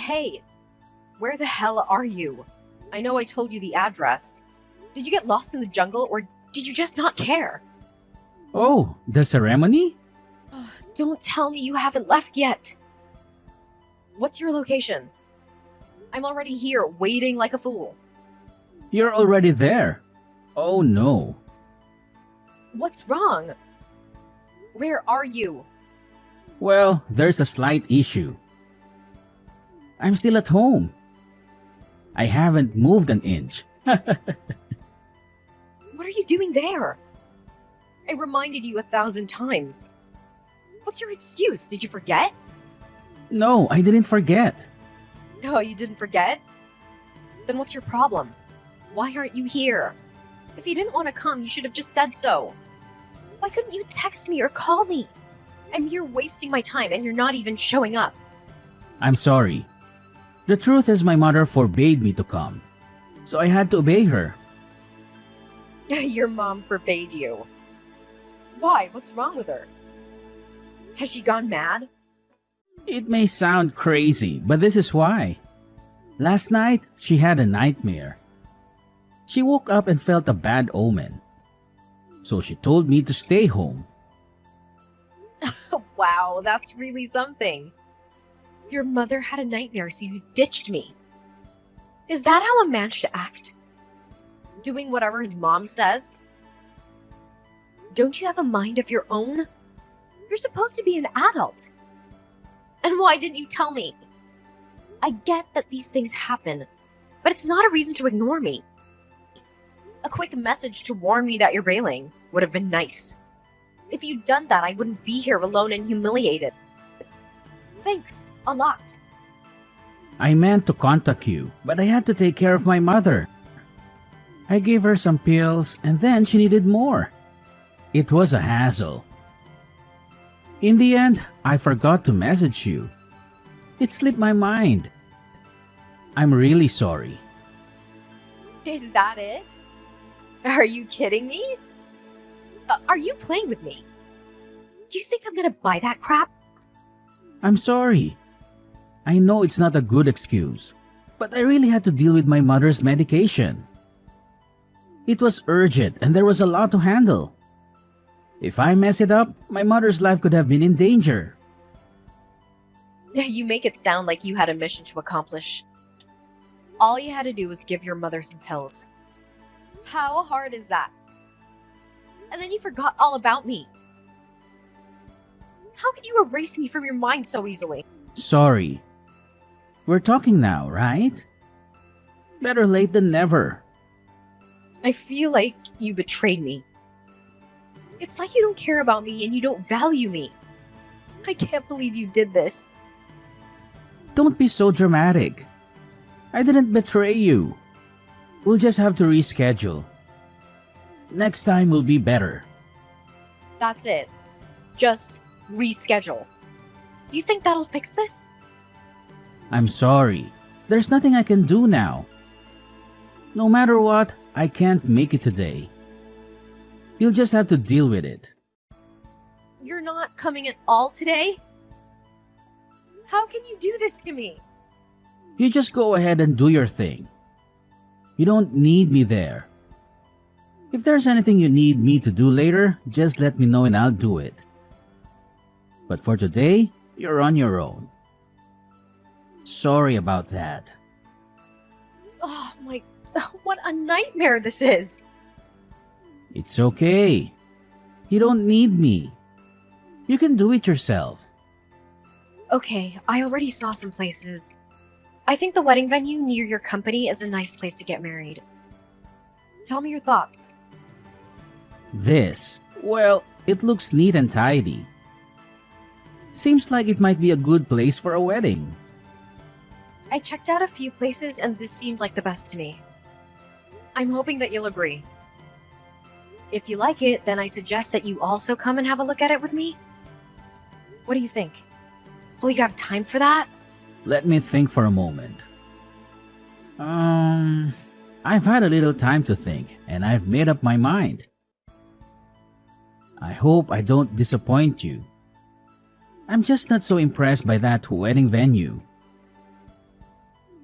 Hey, where the hell are you? I know I told you the address. Did you get lost in the jungle or did you just not care? Oh, the ceremony? Ugh, don't tell me you haven't left yet. What's your location? I'm already here, waiting like a fool. You're already there. Oh no. What's wrong? Where are you? Well, there's a slight issue. I'm still at home. I haven't moved an inch. What are you doing there? I reminded you 1,000 times. What's your excuse? Did you forget? No, I didn't forget. Oh, you didn't forget? Then what's your problem? Why aren't you here? If you didn't want to come, you should have just said so. Why couldn't you text me or call me? I'm here wasting my time and you're not even showing up. I'm sorry. The truth is my mother forbade me to come. So I had to obey her. Your mom forbade you. Why? What's wrong with her? Has she gone mad? It may sound crazy, but this is why. Last night, she had a nightmare. She woke up and felt a bad omen. So she told me to stay home. Wow, that's really something. Your mother had a nightmare, so you ditched me. Is that how a man should act? Doing whatever his mom says? Don't you have a mind of your own? You're supposed to be an adult. And why didn't you tell me? I get that these things happen, but it's not a reason to ignore me. A quick message to warn me that you're bailing would have been nice. If you'd done that, I wouldn't be here alone and humiliated. Thanks, a lot. I meant to contact you, but I had to take care of my mother. I gave her some pills and then she needed more. It was a hassle. In the end, I forgot to message you. It slipped my mind. I'm really sorry. Is that it? Are you kidding me? Are you playing with me? Do you think I'm gonna buy that crap? I'm sorry. I know it's not a good excuse, but I really had to deal with my mother's medication. It was urgent and there was a lot to handle. If I mess it up, my mother's life could have been in danger. You make it sound like you had a mission to accomplish. All you had to do was give your mother some pills. How hard is that? And then you forgot all about me. How could you erase me from your mind so easily? Sorry. We're talking now, right? Better late than never. I feel like you betrayed me. It's like you don't care about me and you don't value me. I can't believe you did this. Don't be so dramatic. I didn't betray you. We'll just have to reschedule. Next time will be better. That's it. Just reschedule. You think that'll fix this? I'm sorry. There's nothing I can do now. No matter what, I can't make it today. You'll just have to deal with it. You're not coming at all today? How can you do this to me? You just go ahead and do your thing. You don't need me there. If there's anything you need me to do later, just let me know and I'll do it. But for today, you're on your own. Sorry about that. Oh my, what a nightmare this is. It's okay. You don't need me. You can do it yourself. Okay, I already saw some places. I think the wedding venue near your company is a nice place to get married. Tell me your thoughts. Well, it looks neat and tidy. Seems like it might be a good place for a wedding. I checked out a few places and this seemed like the best to me. I'm hoping that you'll agree. If you like it, then I suggest that you also come and have a look at it with me. What do you think? Will you have time for that? Let me think for a moment. I've had a little time to think and I've made up my mind. I hope I don't disappoint you. I'm just not so impressed by that wedding venue.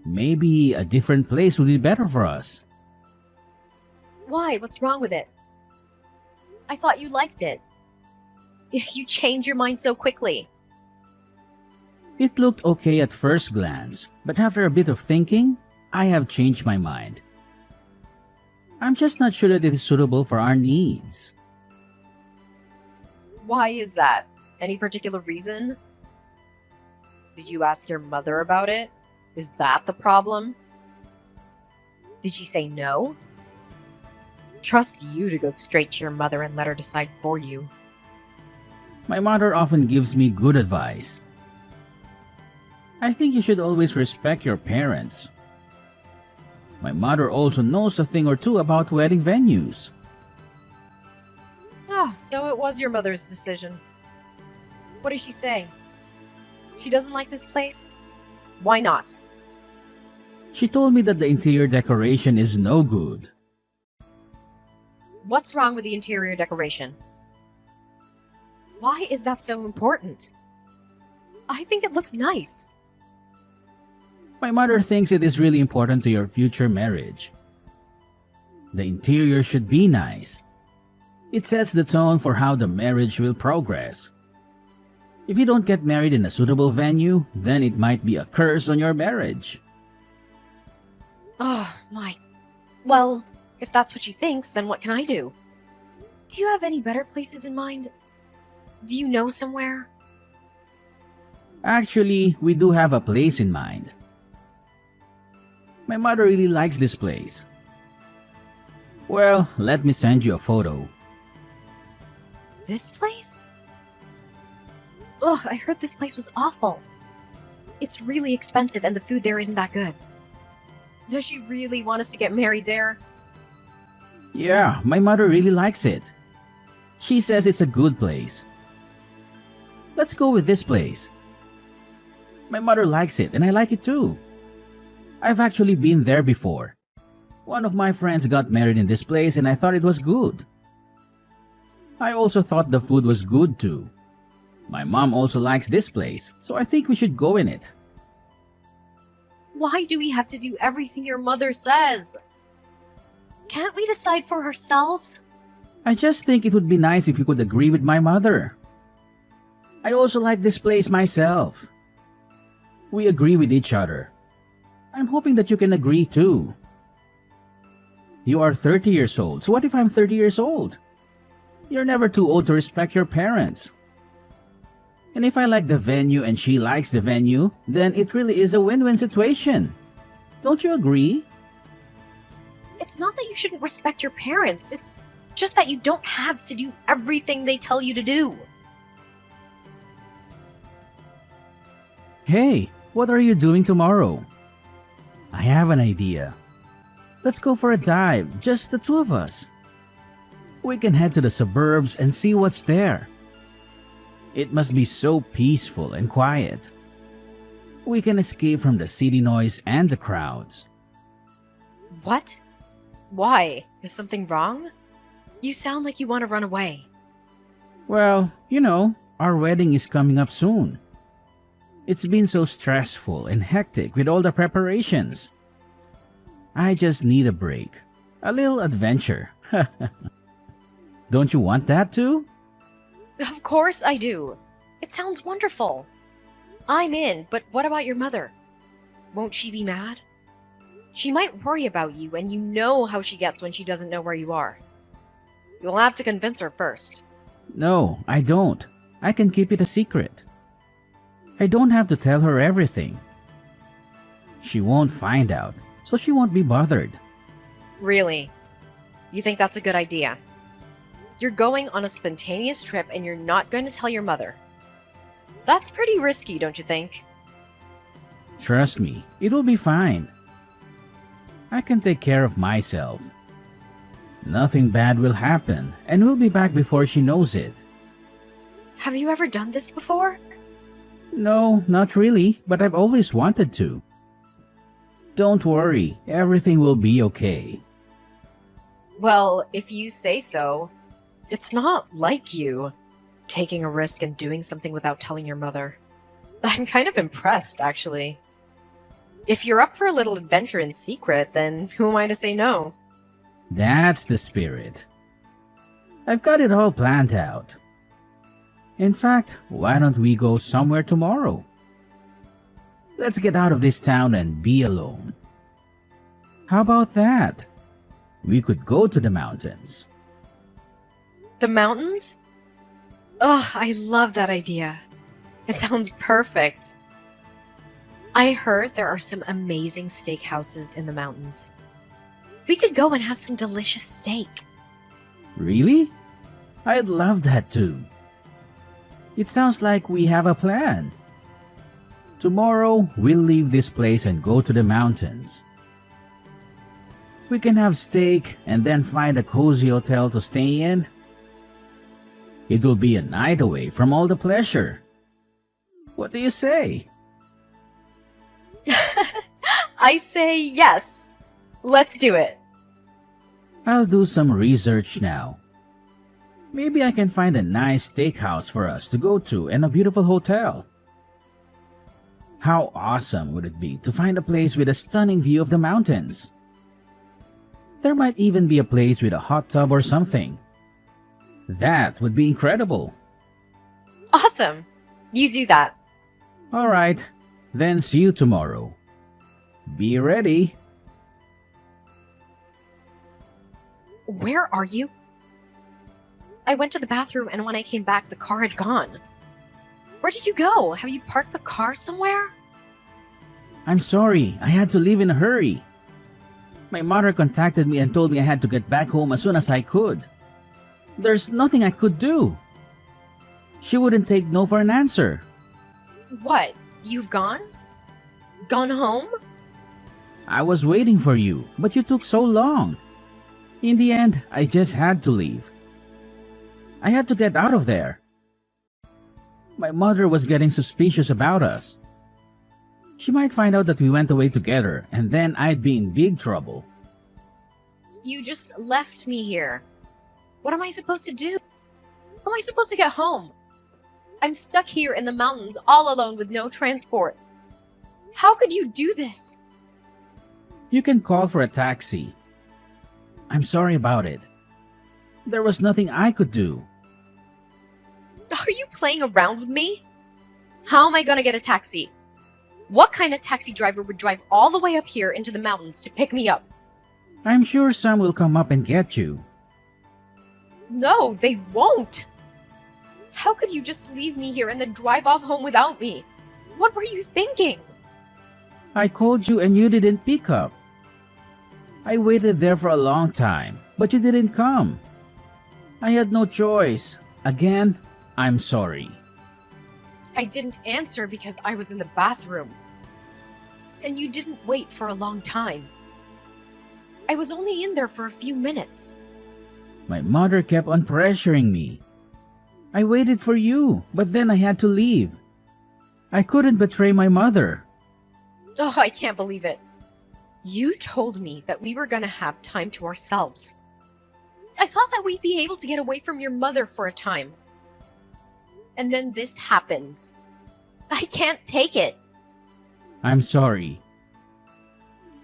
Maybe a different place would be better for us. Why? What's wrong with it? I thought you liked it. You change your mind so quickly. It looked okay at first glance, but after a bit of thinking, I have changed my mind. I'm just not sure that it is suitable for our needs. Why is that? Any particular reason? Did you ask your mother about it? Is that the problem? Did she say no? Trust you to go straight to your mother and let her decide for you. My mother often gives me good advice. I think you should always respect your parents. My mother also knows a thing or two about wedding venues. Ah, so it was your mother's decision. What did she say? She doesn't like this place? Why not? She told me that the interior decoration is no good. What's wrong with the interior decoration? Why is that so important? I think it looks nice. My mother thinks it is really important to your future marriage. The interior should be nice. It sets the tone for how the marriage will progress. If you don't get married in a suitable venue, then it might be a curse on your marriage. Oh, my. Well, if that's what she thinks, then what can I do? Do you have any better places in mind? Do you know somewhere? Actually, we do have a place in mind. My mother really likes this place. Well, let me send you a photo. This place? Ugh, I heard this place was awful. It's really expensive and the food there isn't that good. Does she really want us to get married there? Yeah, my mother really likes it. She says it's a good place. Let's go with this place. My mother likes it and I like it too. I've actually been there before. One of my friends got married in this place and I thought it was good. I also thought the food was good too. My mom also likes this place, so I think we should go in it. Why do we have to do everything your mother says? Can't we decide for ourselves? I just think it would be nice if you could agree with my mother. I also like this place myself. We agree with each other. I'm hoping that you can agree too. You are 30 years old, so what if I'm 30 years old? You're never too old to respect your parents. And if I like the venue and she likes the venue, then it really is a win-win situation. Don't you agree? It's not that you shouldn't respect your parents, it's just that you don't have to do everything they tell you to do. Hey, what are you doing tomorrow? I have an idea. Let's go for a dive, just the two of us. We can head to the suburbs and see what's there. It must be so peaceful and quiet. We can escape from the city noise and the crowds. What? Why? Is something wrong? You sound like you want to run away. Well, our wedding is coming up soon. It's been so stressful and hectic with all the preparations. I just need a break. A little adventure. Don't you want that too? Of course I do. It sounds wonderful. I'm in, but what about your mother? Won't she be mad? She might worry about you, and you know how she gets when she doesn't know where you are. You'll have to convince her first. No, I don't. I can keep it a secret. I don't have to tell her everything. She won't find out, so she won't be bothered. Really? You think that's a good idea? You're going on a spontaneous trip and you're not going to tell your mother. That's pretty risky, don't you think? Trust me, it'll be fine. I can take care of myself. Nothing bad will happen, and we'll be back before she knows it. Have you ever done this before? No, not really, but I've always wanted to. Don't worry, everything will be okay. Well, if you say so. It's not like you, taking a risk and doing something without telling your mother. I'm kind of impressed, actually. If you're up for a little adventure in secret, then who am I to say no? That's the spirit. I've got it all planned out. In fact, why don't we go somewhere tomorrow? Let's get out of this town and be alone. How about that? We could go to the mountains. The mountains? Ugh, I love that idea. It sounds perfect. I heard there are some amazing steakhouses in the mountains. We could go and have some delicious steak. Really? I'd love that too. It sounds like we have a plan. Tomorrow, we'll leave this place and go to the mountains. We can have steak and then find a cozy hotel to stay in. It will be a night away from all the pleasure. What do you say? I say yes. Let's do it. I'll do some research now. Maybe I can find a nice steakhouse for us to go to and a beautiful hotel. How awesome would it be to find a place with a stunning view of the mountains? There might even be a place with a hot tub or something. That would be incredible. Awesome. You do that. All right, then see you tomorrow. Be ready. Where are you? I went to the bathroom and when I came back, the car had gone. Where did you go? Have you parked the car somewhere? I'm sorry, I had to leave in a hurry. My mother contacted me and told me I had to get back home as soon as I could. There's nothing I could do. She wouldn't take no for an answer. What? You've gone? Gone home? I was waiting for you, but you took so long. In the end, I just had to leave. I had to get out of there. My mother was getting suspicious about us. She might find out that we went away together, and then I'd be in big trouble. You just left me here. What am I supposed to do? How am I supposed to get home? I'm stuck here in the mountains all alone with no transport. How could you do this? You can call for a taxi. I'm sorry about it. There was nothing I could do. Are you playing around with me? How am I gonna get a taxi? What kind of taxi driver would drive all the way up here into the mountains to pick me up? I'm sure some will come up and get you. No, they won't. How could you just leave me here and then drive off home without me? What were you thinking? I called you and you didn't pick up. I waited there for a long time, but you didn't come. I had no choice. Again, I'm sorry. I didn't answer because I was in the bathroom. And you didn't wait for a long time. I was only in there for a few minutes. My mother kept on pressuring me. I waited for you, but then I had to leave. I couldn't betray my mother. Oh, I can't believe it. You told me that we were gonna have time to ourselves. I thought that we'd be able to get away from your mother for a time. And then this happens. I can't take it. I'm sorry.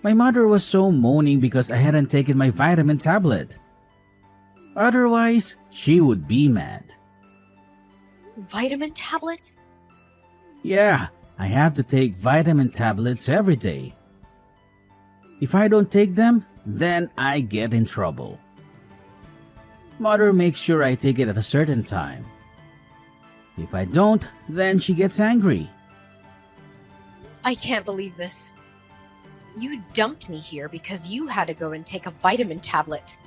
My mother was so moaning because I hadn't taken my vitamin tablet. Otherwise, she would be mad. Vitamin tablet? Yeah, I have to take vitamin tablets every day. If I don't take them, then I get in trouble. Mother makes sure I take it at a certain time. If I don't, then she gets angry. I can't believe this. You dumped me here because you had to go and take a vitamin tablet.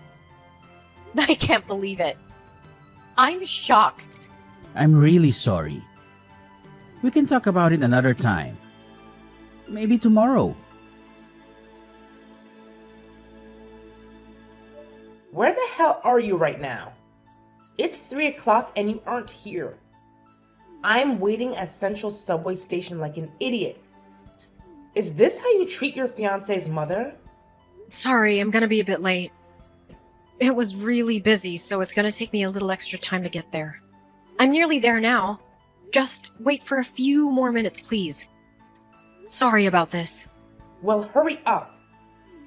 I can't believe it. I'm shocked. I'm really sorry. We can talk about it another time. Maybe tomorrow. Where the hell are you right now? It's 3 o'clock and you aren't here. I'm waiting at Central Subway Station like an idiot. Is this how you treat your fiance's mother? Sorry, I'm gonna be a bit late. It was really busy, so it's gonna take me a little extra time to get there. I'm nearly there now. Just wait for a few more minutes, please. Sorry about this. Well, hurry up.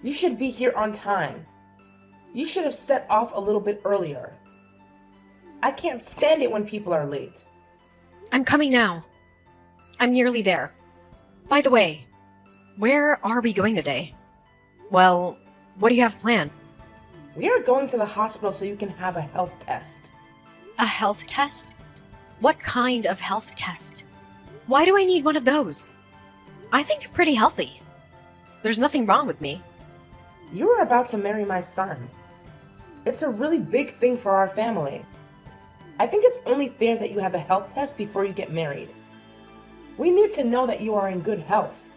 You should be here on time. You should have set off a little bit earlier. I can't stand it when people are late. I'm coming now. I'm nearly there. By the way, where are we going today? Well, what do you have planned? We are going to the hospital so you can have a health test. A health test? What kind of health test? Why do I need one of those? I think you're pretty healthy. There's nothing wrong with me. You are about to marry my son. It's a really big thing for our family. I think it's only fair that you have a health test before you get married. We need to know that you are in good health.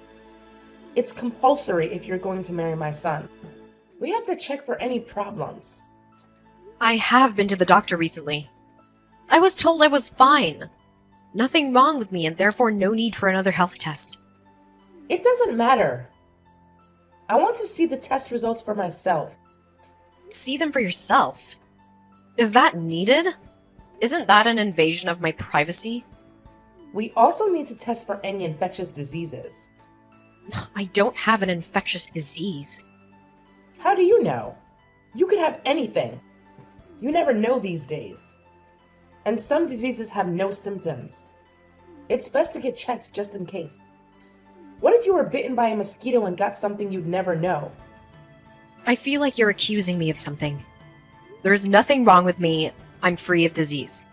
It's compulsory if you're going to marry my son. We have to check for any problems. I have been to the doctor recently. I was told I was fine. Nothing wrong with me and therefore no need for another health test. It doesn't matter. I want to see the test results for myself. See them for yourself. Is that needed? Isn't that an invasion of my privacy? We also need to test for any infectious diseases. I don't have an infectious disease. How do you know? You could have anything. You never know these days. And some diseases have no symptoms. It's best to get checked just in case. What if you were bitten by a mosquito and got something you'd never know? I feel like you're accusing me of something. There's nothing wrong with me. I'm free of disease.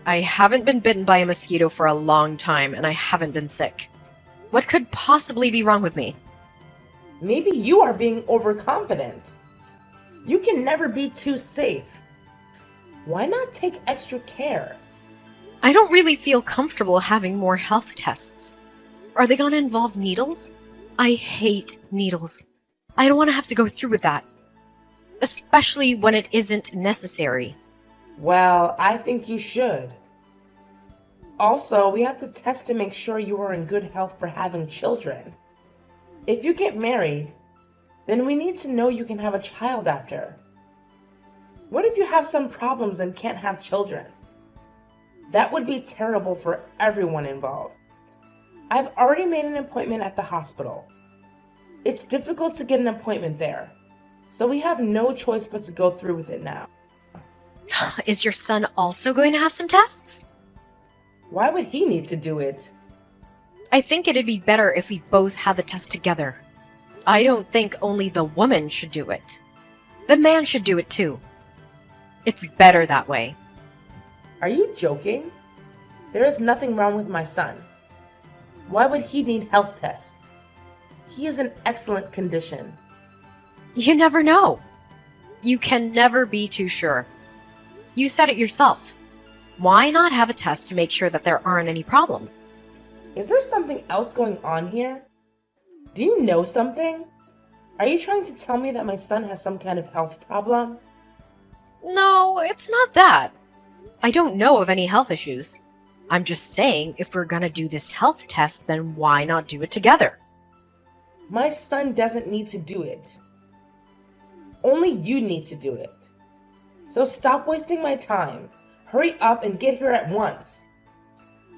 I haven't been bitten by a mosquito for a long time, and I haven't been sick. What could possibly be wrong with me? Maybe you are being overconfident. You can never be too safe. Why not take extra care? I don't really feel comfortable having more health tests. Are they gonna involve needles? I hate needles. I don't want to have to go through with that. Especially when it isn't necessary. Well, I think you should. Also, we have to test to make sure you are in good health for having children. If you get married, then we need to know you can have a child after. What if you have some problems and can't have children? That would be terrible for everyone involved. I've already made an appointment at the hospital. It's difficult to get an appointment there, so we have no choice but to go through with it now. Is your son also going to have some tests? Why would he need to do it? I think it'd be better if we both had the test together. I don't think only the woman should do it. The man should do it too. It's better that way. Are you joking? There is nothing wrong with my son. Why would he need health tests? He is in excellent condition. You never know. You can never be too sure. You said it yourself. Why not have a test to make sure that there aren't any problems? Is there something else going on here? Do you know something? Are you trying to tell me that my son has some kind of health problem? No, it's not that. I don't know of any health issues. I'm just saying, if we're gonna do this health test, then why not do it together? My son doesn't need to do it. Only you need to do it. So stop wasting my time. Hurry up and get here at once.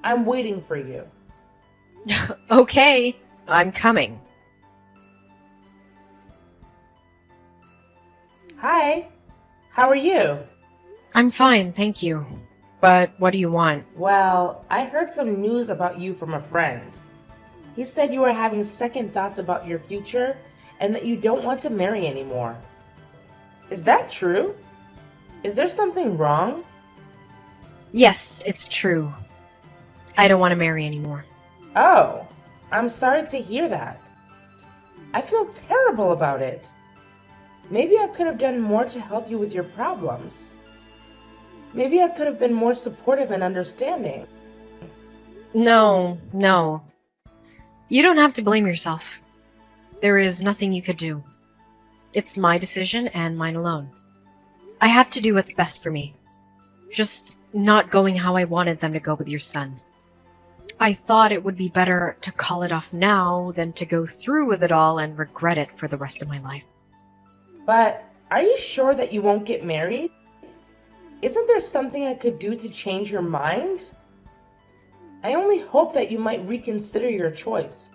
I'm waiting for you. Okay, I'm coming. Hi, how are you? I'm fine, thank you. But what do you want? Well, I heard some news about you from a friend. He said you were having second thoughts about your future and that you don't want to marry anymore. Is that true? Is there something wrong? Yes, it's true. I don't want to marry anymore. Oh, I'm sorry to hear that. I feel terrible about it. Maybe I could have done more to help you with your problems. Maybe I could have been more supportive and understanding. No. You don't have to blame yourself. There is nothing you could do. It's my decision and mine alone. I have to do what's best for me. Just not going how I wanted them to go with your son. I thought it would be better to call it off now than to go through with it all and regret it for the rest of my life. But are you sure that you won't get married? Isn't there something I could do to change your mind? I only hope that you might reconsider your choice.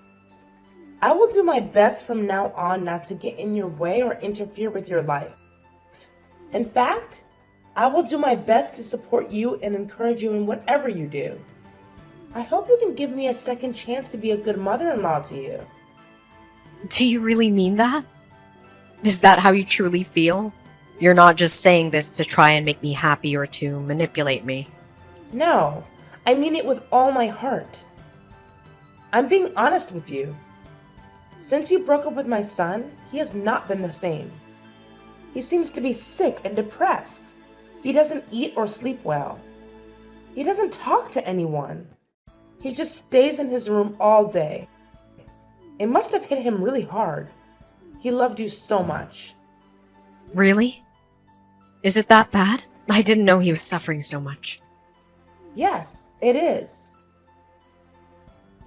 I will do my best from now on not to get in your way or interfere with your life. In fact, I will do my best to support you and encourage you in whatever you do. I hope you can give me a second chance to be a good mother-in-law to you. Do you really mean that? Is that how you truly feel? You're not just saying this to try and make me happy or to manipulate me. No, I mean it with all my heart. I'm being honest with you. Since you broke up with my son, he has not been the same. He seems to be sick and depressed. He doesn't eat or sleep well. He doesn't talk to anyone. He just stays in his room all day. It must have hit him really hard. He loved you so much. Really? Is it that bad? I didn't know he was suffering so much. Yes, it is.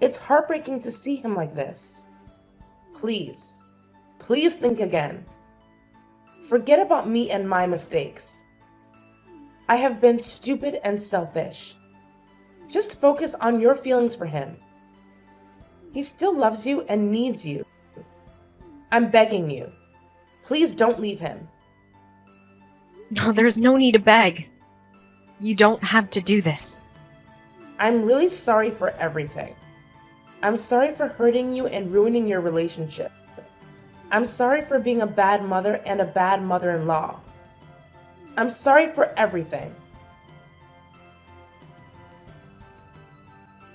It's heartbreaking to see him like this. Please, please think again. Forget about me and my mistakes. I have been stupid and selfish. Just focus on your feelings for him. He still loves you and needs you. I'm begging you. Please don't leave him. No, there's no need to beg. You don't have to do this. I'm really sorry for everything. I'm sorry for hurting you and ruining your relationship. I'm sorry for being a bad mother and a bad mother-in-law. I'm sorry for everything.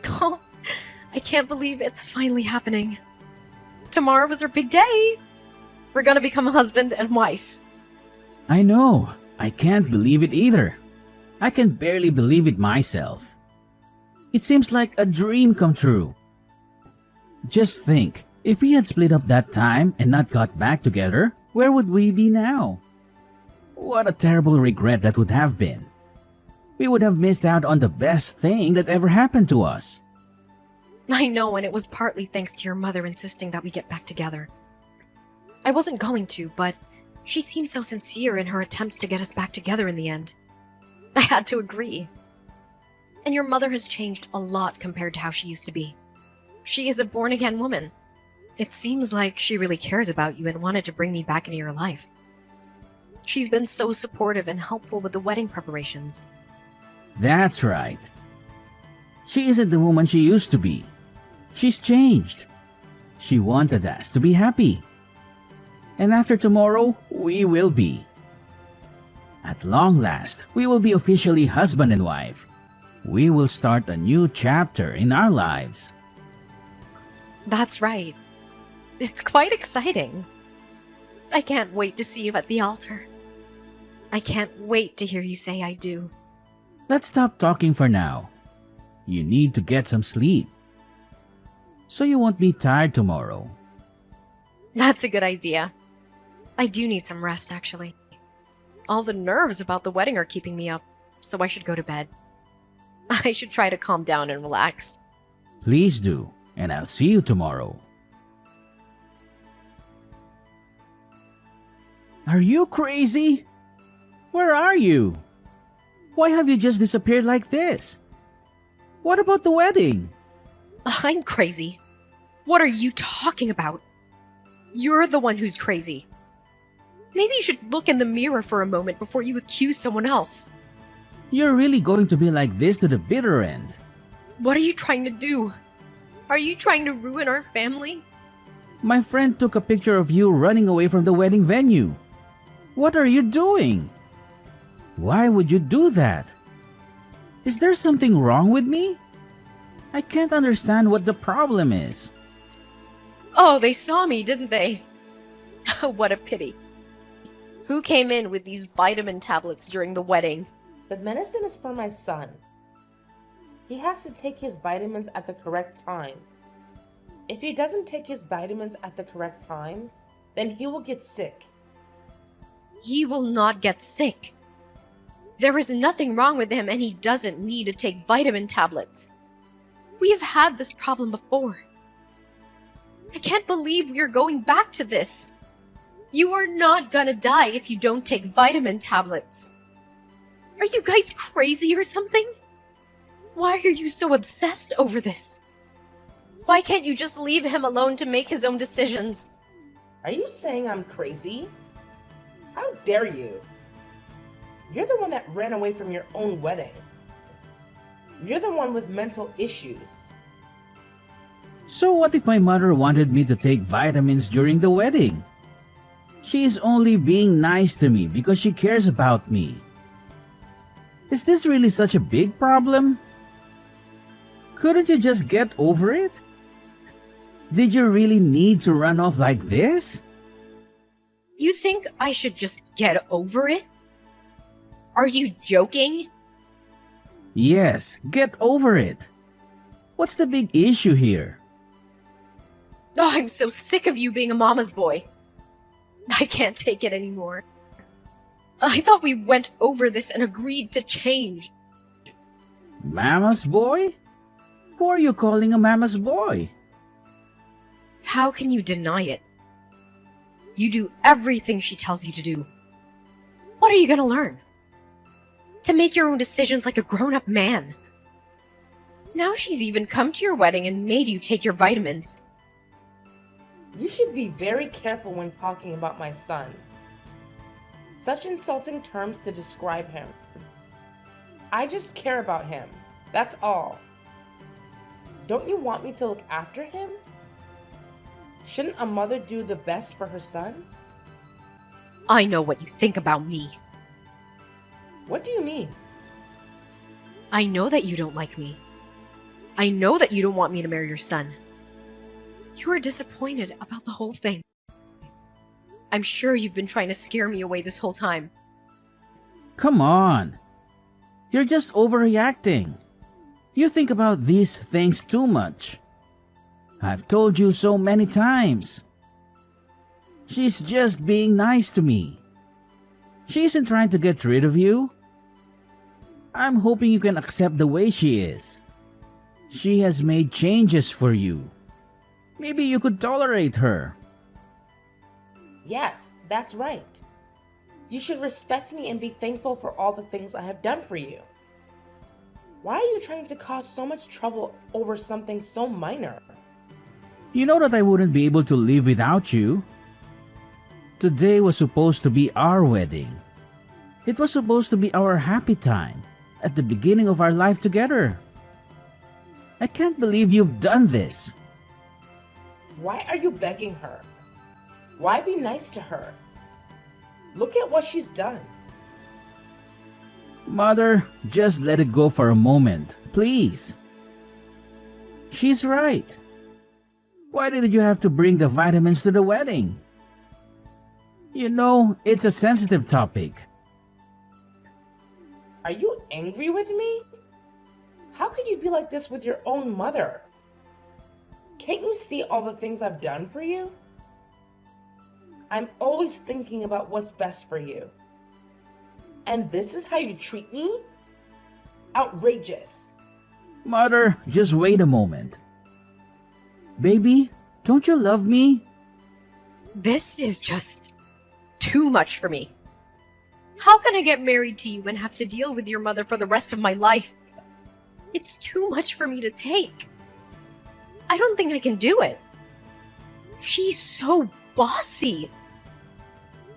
Oh, I can't believe it's finally happening. Tomorrow is our big day. We're gonna become a husband and wife. I know. I can't believe it either. I can barely believe it myself. It seems like a dream come true. Just think, if we had split up that time and not got back together, where would we be now? What a terrible regret that would have been. We would have missed out on the best thing that ever happened to us. I know, and it was partly thanks to your mother insisting that we get back together. I wasn't going to, but she seemed so sincere in her attempts to get us back together in the end. I had to agree. And your mother has changed a lot compared to how she used to be. She is a born-again woman. It seems like she really cares about you and wanted to bring me back into your life. She's been so supportive and helpful with the wedding preparations. That's right. She isn't the woman she used to be. She's changed. She wanted us to be happy. And after tomorrow, we will be. At long last, we will be officially husband and wife. We will start a new chapter in our lives. That's right. It's quite exciting. I can't wait to see you at the altar. I can't wait to hear you say I do. Let's stop talking for now. You need to get some sleep, so you won't be tired tomorrow. That's a good idea. I do need some rest, actually. All the nerves about the wedding are keeping me up, so I should go to bed. I should try to calm down and relax. Please do, and I'll see you tomorrow. Are you crazy? Where are you? Why have you just disappeared like this? What about the wedding? I'm crazy. What are you talking about? You're the one who's crazy. Maybe you should look in the mirror for a moment before you accuse someone else. You're really going to be like this to the bitter end. What are you trying to do? Are you trying to ruin our family? My friend took a picture of you running away from the wedding venue. What are you doing? Why would you do that? Is there something wrong with me? I can't understand what the problem is. Oh, they saw me, didn't they? What a pity. Who came in with these vitamin tablets during the wedding? The medicine is for my son. He has to take his vitamins at the correct time. If he doesn't take his vitamins at the correct time, then he will get sick. He will not get sick. There is nothing wrong with him and he doesn't need to take vitamin tablets. We have had this problem before. I can't believe we are going back to this. You are not gonna die if you don't take vitamin tablets. Are you guys crazy or something? Why are you so obsessed over this? Why can't you just leave him alone to make his own decisions? Are you saying I'm crazy? How dare you? You're the one that ran away from your own wedding. You're the one with mental issues. So what if my mother wanted me to take vitamins during the wedding? She is only being nice to me because she cares about me. Is this really such a big problem? Couldn't you just get over it? Did you really need to run off like this? You think I should just get over it? Are you joking? Yes, get over it. What's the big issue here? Oh, I'm so sick of you being a mama's boy. I can't take it anymore. I thought we went over this and agreed to change. Mama's boy? Who are you calling a mama's boy? How can you deny it? You do everything she tells you to do. What are you gonna learn? To make your own decisions like a grown-up man. Now she's even come to your wedding and made you take your vitamins. You should be very careful when talking about my son. Such insulting terms to describe him. I just care about him. That's all. Don't you want me to look after him? Shouldn't a mother do the best for her son? I know what you think about me. What do you mean? I know that you don't like me. I know that you don't want me to marry your son. You are disappointed about the whole thing. I'm sure you've been trying to scare me away this whole time. Come on. You're just overreacting. You think about these things too much. I've told you so many times. She's just being nice to me. She isn't trying to get rid of you. I'm hoping you can accept the way she is. She has made changes for you. Maybe you could tolerate her. Yes, that's right. You should respect me and be thankful for all the things I have done for you. Why are you trying to cause so much trouble over something so minor? You know that I wouldn't be able to live without you. Today was supposed to be our wedding. It was supposed to be our happy time at the beginning of our life together. I can't believe you've done this. Why are you begging her? Why be nice to her? Look at what she's done. Mother, just let it go for a moment, please. She's right. Why did you have to bring the vitamins to the wedding? You know, it's a sensitive topic. Are you angry with me? How could you be like this with your own mother? Can't you see all the things I've done for you? I'm always thinking about what's best for you. And this is how you treat me? Outrageous. Mother, just wait a moment. Baby, don't you love me? This is just too much for me. How can I get married to you and have to deal with your mother for the rest of my life? It's too much for me to take. I don't think I can do it. She's so bossy.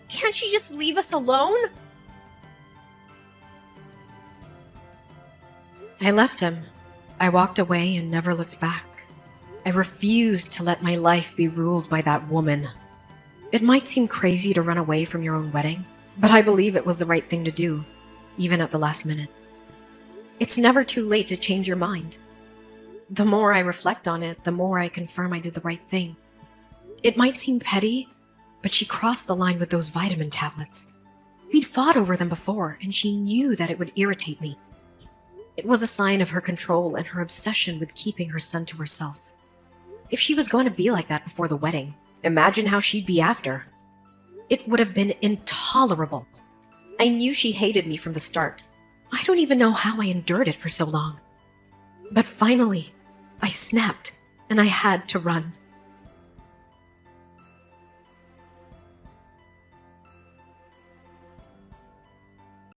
Can't she just leave us alone? I left him. I walked away and never looked back. I refused to let my life be ruled by that woman. It might seem crazy to run away from your own wedding, but I believe it was the right thing to do, even at the last minute. It's never too late to change your mind. The more I reflect on it, the more I confirm I did the right thing. It might seem petty, but she crossed the line with those vitamin tablets. We'd fought over them before, and she knew that it would irritate me. It was a sign of her control and her obsession with keeping her son to herself. If she was going to be like that before the wedding, imagine how she'd be after. It would have been intolerable. I knew she hated me from the start. I don't even know how I endured it for so long. But finally, I snapped, and I had to run.